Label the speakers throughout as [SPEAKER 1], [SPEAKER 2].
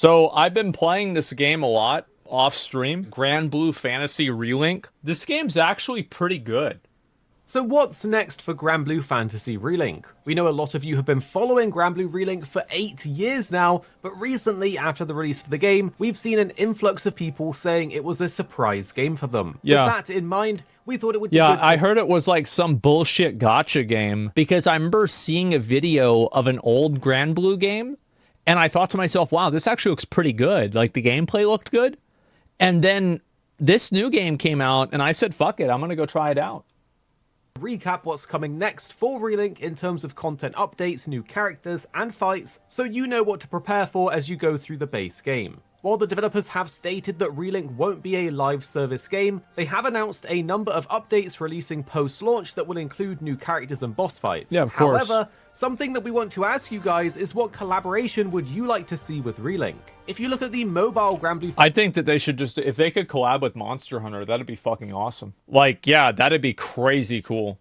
[SPEAKER 1] So I've been playing this game a lot off stream, Granblue Fantasy Relink. This game's actually pretty good.
[SPEAKER 2] So what's next for Granblue Fantasy Relink? We know a lot of you have been following Granblue Relink for 8 years now, but recently, after the release of the game, we've seen an influx of people saying it was a surprise game for them.
[SPEAKER 1] Yeah.
[SPEAKER 2] With that in mind, we thought it would be
[SPEAKER 1] Yeah,
[SPEAKER 2] good to...
[SPEAKER 1] I heard it was like some bullshit gotcha game, because I remember seeing a video of an old Granblue game, and I thought to myself, wow, this actually looks pretty good. Like, the gameplay looked good. And then this new game came out, and I said, fuck it, I'm going to go try it out.
[SPEAKER 2] recap what's coming next for Relink in terms of content updates, new characters, and fights, so you know what to prepare for as you go through the base game. While the developers have stated that Relink won't be a live service game, they have announced a number of updates releasing post-launch that will include new characters and boss fights.
[SPEAKER 1] Yeah, of course.
[SPEAKER 2] However, something that we want to ask you guys is what collaboration would you like to see with Relink? If you look at the mobile Granblue...
[SPEAKER 1] I think that they should just, if they could collab with Monster Hunter, that'd be fucking awesome. Like, yeah, that'd be crazy cool.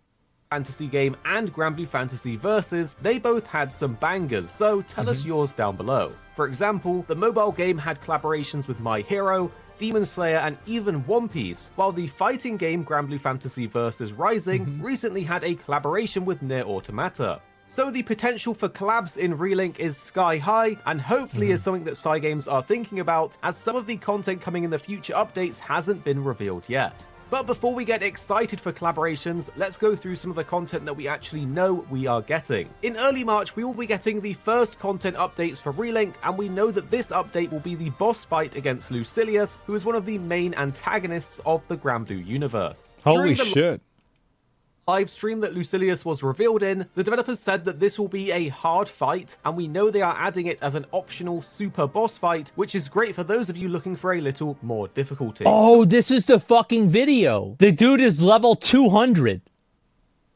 [SPEAKER 2] Fantasy game and Granblue Fantasy Versus, they both had some bangers, so tell us yours down below. For example, the mobile game had collaborations with My Hero, Demon Slayer, and even One Piece, while the fighting game Granblue Fantasy Versus Rising recently had a collaboration with Nier Automata. So the potential for collabs in Relink is sky high, and hopefully is something that Cygames are thinking about, as some of the content coming in the future updates hasn't been revealed yet. But before we get excited for collaborations, let's go through some of the content that we actually know we are getting. In early March, we will be getting the first content updates for Relink, and we know that this update will be the boss fight against Lucilius, who is one of the main antagonists of the Granblue universe.
[SPEAKER 1] Holy shit.
[SPEAKER 2] Live stream that Lucilius was revealed in, the developers said that this will be a hard fight, and we know they are adding it as an optional super boss fight, which is great for those of you looking for a little more difficulty.
[SPEAKER 1] Oh, this is the fucking video. The dude is level 200.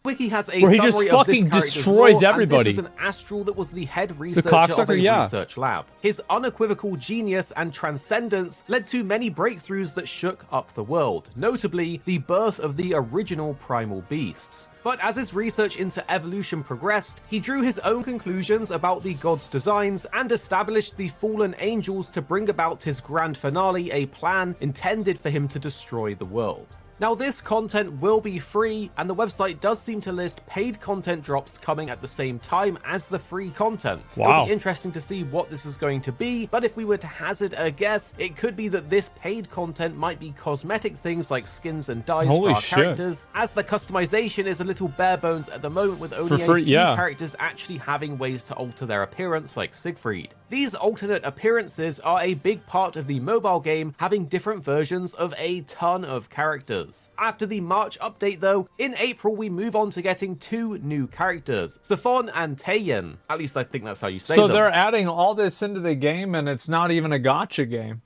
[SPEAKER 2] Wiki has a
[SPEAKER 1] where he
[SPEAKER 2] summary
[SPEAKER 1] just
[SPEAKER 2] of
[SPEAKER 1] fucking
[SPEAKER 2] this
[SPEAKER 1] destroys
[SPEAKER 2] lore,
[SPEAKER 1] everybody.
[SPEAKER 2] And this is an Astral that was the head researcher of a research lab. His unequivocal genius and transcendence led to many breakthroughs that shook up the world, notably the birth of the original primal beasts. But as his research into evolution progressed, he drew his own conclusions about the gods' designs and established the fallen angels to bring about his grand finale, a plan intended for him to destroy the world. Now, this content will be free, and the website does seem to list paid content drops coming at the same time as the free content.
[SPEAKER 1] Wow.
[SPEAKER 2] It'll be interesting to see what this is going to be, but if we were to hazard a guess, it could be that this paid content might be cosmetic things like skins and dyes for our characters, as the customization is a little bare bones at the moment, with only a few characters actually having ways to alter their appearance, like Siegfried. These alternate appearances are a big part of the mobile game, having different versions of a ton of characters. After the March update though, in April we move on to getting 2 new characters, Safon and Taeyen. At least I think that's how you say them.
[SPEAKER 1] So they're adding all this into the game, and it's not even a gotcha game.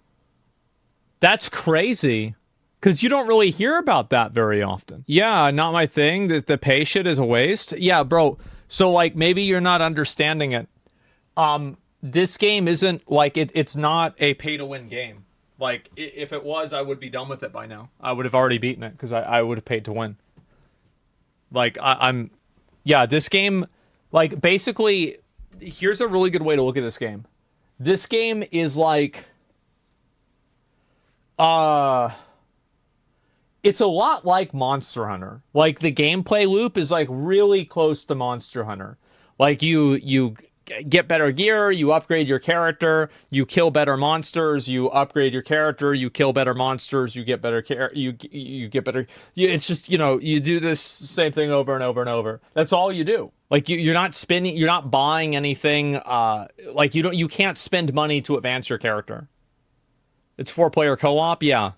[SPEAKER 1] That's crazy. Because you don't really hear about that very often. Yeah, not my thing. The pay shit is a waste. Yeah, bro. So, like, maybe you're not understanding it. This game isn't, like, it's not a pay-to-win game. Like, if it was, I would be done with it by now. I would have already beaten it, because I would have paid to win. Like, yeah, this game, like, basically, here's a really good way to look at this game. This game is, like, it's a lot like Monster Hunter. Like, the gameplay loop is, like, really close to Monster Hunter. Like, you get better gear, you upgrade your character, you kill better monsters, you upgrade your character, you kill better monsters, you get better you get better. It's just, you know, you do this same thing over and over and over. That's all you do. Like, you're not spending, you're not buying anything. Like, you can't spend money to advance your character. It's 4-player co-op, yeah.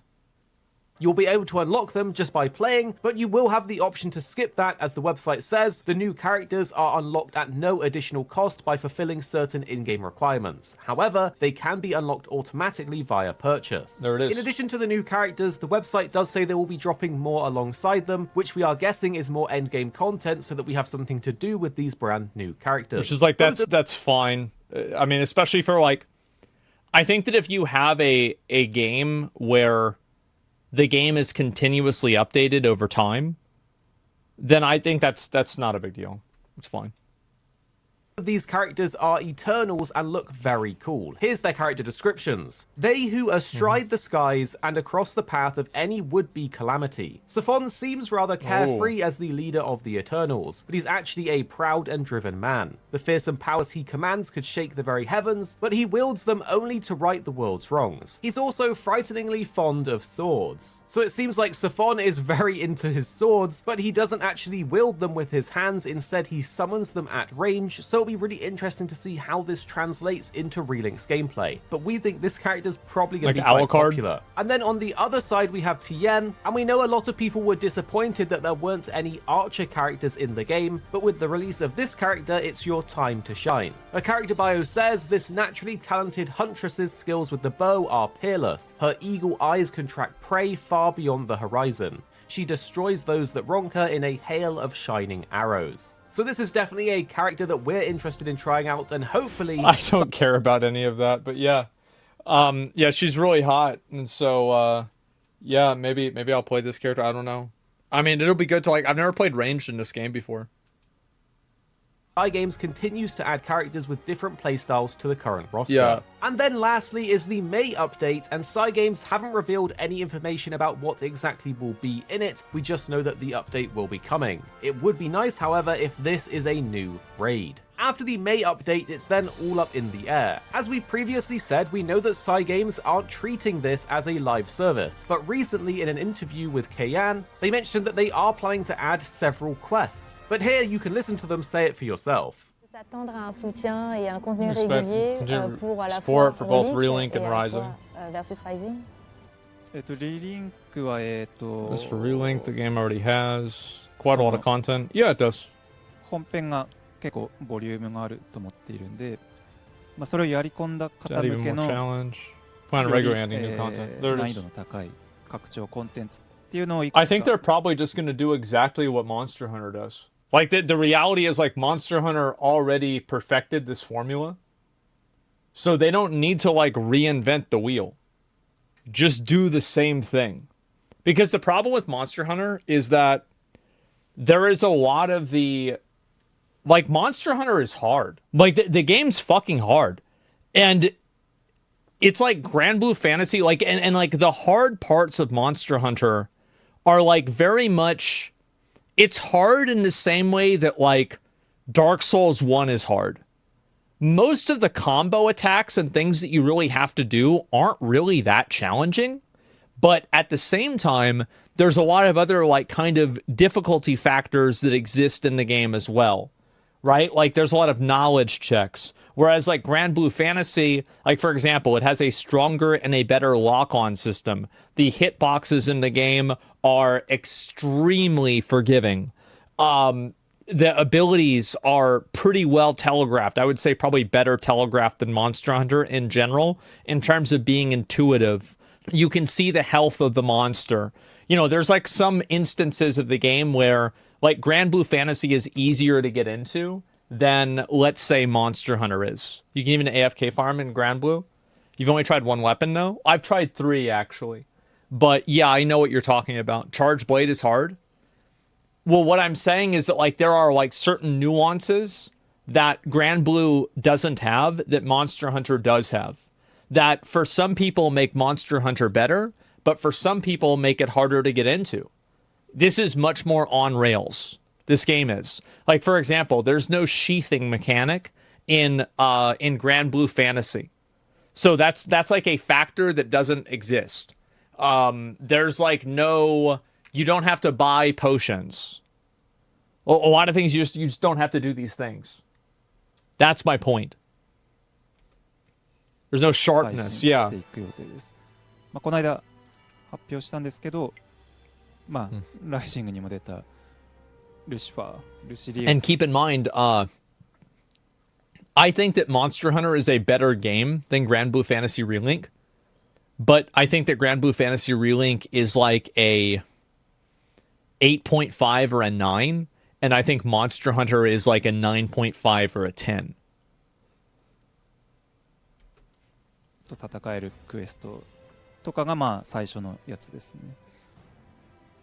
[SPEAKER 2] You'll be able to unlock them just by playing, but you will have the option to skip that. As the website says, the new characters are unlocked at no additional cost by fulfilling certain in-game requirements. However, they can be unlocked automatically via purchase.
[SPEAKER 1] There it is.
[SPEAKER 2] In addition to the new characters, the website does say they will be dropping more alongside them, which we are guessing is more endgame content so that we have something to do with these brand new characters.
[SPEAKER 1] Which is like, that's fine. I mean, especially for, like, I think that if you have a game where the game is continuously updated over time, then I think that's not a big deal. It's fine.
[SPEAKER 2] These characters are Eternals and look very cool. Here's their character descriptions. They who astride the skies and across the path of any would-be calamity. Safon seems rather carefree as the leader of the Eternals, but he's actually a proud and driven man. The fearsome powers he commands could shake the very heavens, but he wields them only to right the world's wrongs. He's also frighteningly fond of swords. So it seems like Safon is very into his swords, but he doesn't actually wield them with his hands, instead he summons them at range, so it'll be really interesting to see how this translates into Relink's gameplay. But we think this character's probably going to be quite popular. And then on the other side we have Tien, and we know a lot of people were disappointed that there weren't any archer characters in the game, but with the release of this character, it's your time to shine. A character bio says this naturally talented huntress's skills with the bow are peerless. Her eagle eyes can track prey far beyond the horizon. She destroys those that wrong her in a hail of shining arrows. So this is definitely a character that we're interested in trying out, and hopefully...
[SPEAKER 1] I don't care about any of that, but yeah. Yeah, she's really hot, and so, yeah, maybe I'll play this character, I don't know. I mean, it'll be good to, like, I've never played ranged in this game before.
[SPEAKER 2] Games continues to add characters with different playstyles to the current roster.
[SPEAKER 1] Yeah.
[SPEAKER 2] And then lastly is the May update, and Cygames haven't revealed any information about what exactly will be in it, we just know that the update will be coming. It would be nice, however, if this is a new raid. After the May update, it's then all up in the air. As we've previously said, we know that Cygames aren't treating this as a live service, but recently in an interview with Kayan, they mentioned that they are planning to add several quests. But here you can listen to them say it for yourself.
[SPEAKER 3] S'attendre à un soutien et un contenu régulier pour à la
[SPEAKER 1] support
[SPEAKER 3] fois
[SPEAKER 1] for both
[SPEAKER 3] Relink
[SPEAKER 1] Relink and
[SPEAKER 3] et à la
[SPEAKER 1] Rising.
[SPEAKER 3] fois, versus Rising.
[SPEAKER 4] リは
[SPEAKER 1] As for Relink, the game already has quite a lot of content. Yeah, it does.
[SPEAKER 4] 本編が結構ボリュームがあると思っているんで、まあそれをやり込んだ
[SPEAKER 1] Is
[SPEAKER 4] 方
[SPEAKER 1] that even
[SPEAKER 4] 向け
[SPEAKER 1] more
[SPEAKER 4] の
[SPEAKER 1] challenge? Plan
[SPEAKER 4] より
[SPEAKER 1] regular adding new content. There
[SPEAKER 4] 難
[SPEAKER 1] it
[SPEAKER 4] 易度
[SPEAKER 1] is.
[SPEAKER 4] の高い拡張コンテンツっていうのをいく
[SPEAKER 1] I
[SPEAKER 4] つか
[SPEAKER 1] think they're probably just going to do exactly what Monster Hunter does. Like, the reality is, like, Monster Hunter already perfected this formula. So they don't need to, like, reinvent the wheel. Just do the same thing. Because the problem with Monster Hunter is that there is a lot of the... Like, Monster Hunter is hard. Like, the game's fucking hard. And it's like Granblue Fantasy, like, and like, the hard parts of Monster Hunter are, like, very much... It's hard in the same way that, like, Dark Souls 1 is hard. Most of the combo attacks and things that you really have to do aren't really that challenging. But at the same time, there's a lot of other, like, kind of difficulty factors that exist in the game as well. Right? Like, there's a lot of knowledge checks. Whereas, like, Granblue Fantasy, like, for example, it has a stronger and a better lock-on system. The hitboxes in the game are extremely forgiving. The abilities are pretty well telegraphed. I would say probably better telegraphed than Monster Hunter in general, in terms of being intuitive. You can see the health of the monster. You know, there's, like, some instances of the game where, like, Granblue Fantasy is easier to get into than, let's say, Monster Hunter is. You can even AFK farm in Granblue. You've only tried one weapon, though? I've tried 3, actually. But, yeah, I know what you're talking about. Charge Blade is hard. Well, what I'm saying is that, like, there are, like, certain nuances that Granblue doesn't have that Monster Hunter does have. That, for some people, make Monster Hunter better, but for some people, make it harder to get into. This is much more on rails. This game is. Like, for example, there's no sheathing mechanic in Granblue Fantasy. So that's like a factor that doesn't exist. There's like no... You don't have to buy potions. A lot of things you just don't have to do these things. That's my point. There's no sharpness. Yeah.
[SPEAKER 4] していく予定です。まあこの間発表したんですけど、まあライジングにも出たルシファー、ルシリウス。
[SPEAKER 1] And keep in mind, I think that Monster Hunter is a better game than Granblue Fantasy Relink. But I think that Granblue Fantasy Relink is like a 8.5 or a 9. And I think Monster Hunter is like a 9.5 or a 10.
[SPEAKER 4] と戦えるクエストとかがまあ最初のやつですね。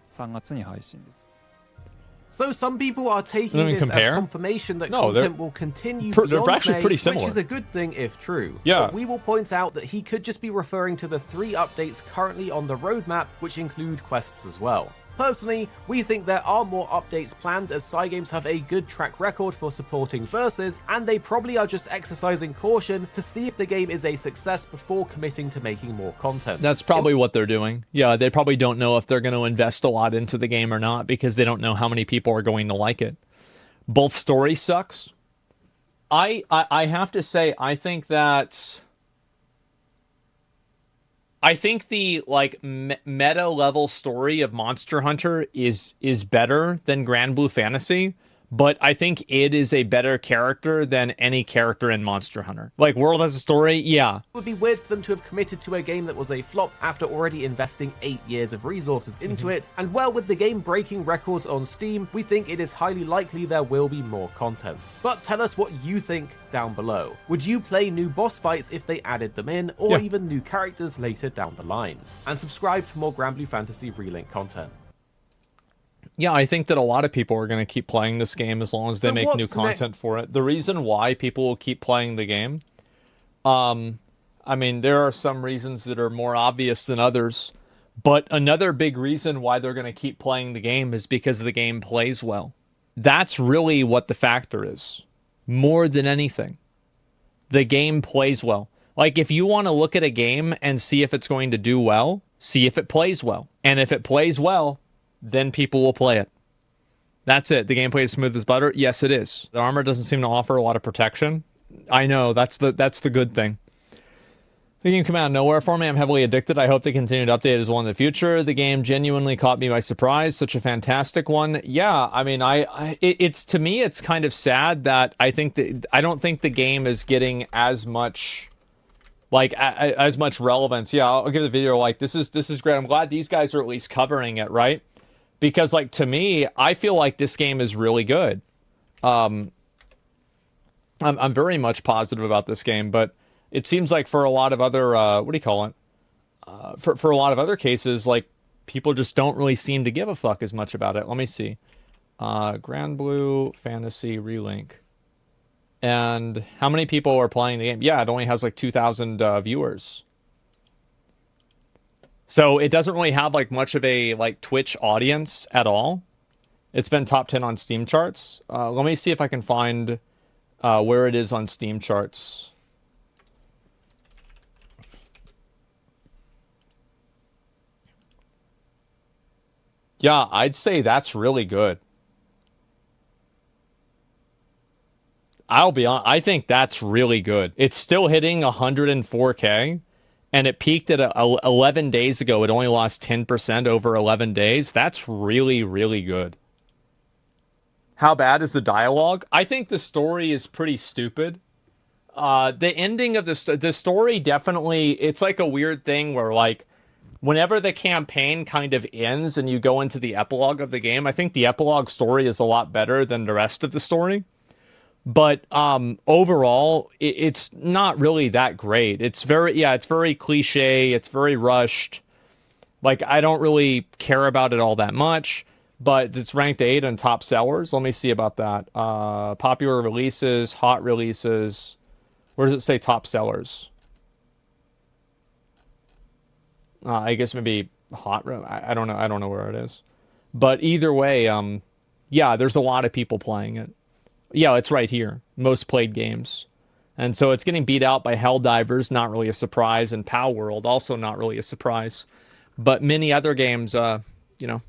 [SPEAKER 4] 3月に配信です。
[SPEAKER 2] So some people are taking this
[SPEAKER 1] compare?
[SPEAKER 2] as confirmation that
[SPEAKER 1] No,
[SPEAKER 2] content will continue
[SPEAKER 1] they're
[SPEAKER 2] beyond
[SPEAKER 1] actually
[SPEAKER 2] May,
[SPEAKER 1] pretty similar.
[SPEAKER 2] which is a good thing if true.
[SPEAKER 1] Yeah.
[SPEAKER 2] But we will point out that he could just be referring to the 3 updates currently on the roadmap, which include quests as well. Personally, we think there are more updates planned as Cygames have a good track record for supporting Versus, and they probably are just exercising caution to see if the game is a success before committing to making more content.
[SPEAKER 1] That's probably what they're doing. Yeah, they probably don't know if they're going to invest a lot into the game or not because they don't know how many people are going to like it. Both story sucks. I have to say, I think the like meta level story of Monster Hunter is better than Granblue Fantasy, but I think it is a better character than any character in Monster Hunter. Like World has a story, yeah.
[SPEAKER 2] It would be weird for them to have committed to a game that was a flop after already investing 8 years of resources into it, and well, with the game breaking records on Steam, we think it is highly likely there will be more content. But tell us what you think down below. Would you play new boss fights if they added them in, or even new characters later down the line? And subscribe for more Granblue Fantasy Relink content.
[SPEAKER 1] Yeah, I think that a lot of people are going to keep playing this game as long as they make new content for it. The reason why people will keep playing the game, I mean, there are some reasons that are more obvious than others, but another big reason why they're going to keep playing the game is because the game plays well. That's really what the factor is, more than anything. The game plays well. Like, if you want to look at a game and see if it's going to do well, see if it plays well. And if it plays well, then people will play it. That's it. The gameplay is smooth as butter. Yes, it is. The armor doesn't seem to offer a lot of protection. I know, that's the good thing. The game came out of nowhere for me. I'm heavily addicted. I hope they continue to update as well in the future. The game genuinely caught me by surprise. Such a fantastic one. Yeah, I mean, it's to me, it's kind of sad that I don't think the game is getting as much, like, as much relevance. Yeah, I'll give the video like this is great. I'm glad these guys are at least covering it, right? Because, like, to me, I feel like this game is really good. I'm very much positive about this game, but it seems like for a lot of other, what do you call it? For a lot of other cases, like, people just don't really seem to give a fuck as much about it. Let me see. Granblue Fantasy Relink. And how many people are playing the game? Yeah, it only has like 2,000 viewers. So it doesn't really have like much of a like Twitch audience at all. It's been top 10 on Steam charts. Let me see if I can find where it is on Steam charts. Yeah, I'd say that's really good. I'll be honest, I think that's really good. It's still hitting 104K, and it peaked at 11 days ago. It only lost 10% over 11 days. That's really, really good. How bad is the dialogue? I think the story is pretty stupid. The ending of the story definitely, it's like a weird thing where, like, whenever the campaign kind of ends and you go into the epilogue of the game, I think the epilogue story is a lot better than the rest of the story. But overall, it's not really that great. It's very cliche. It's very rushed. Like, I don't really care about it all that much. But it's ranked 8 on top sellers. Let me see about that. Popular releases, hot releases. Where does it say top sellers? I guess maybe hot. I don't know. I don't know where it is. But either way, yeah, there's a lot of people playing it. Yeah, it's right here. Most played games. And so it's getting beat out by Helldivers, not really a surprise, and Pow World, also not really a surprise. But many other games, you know,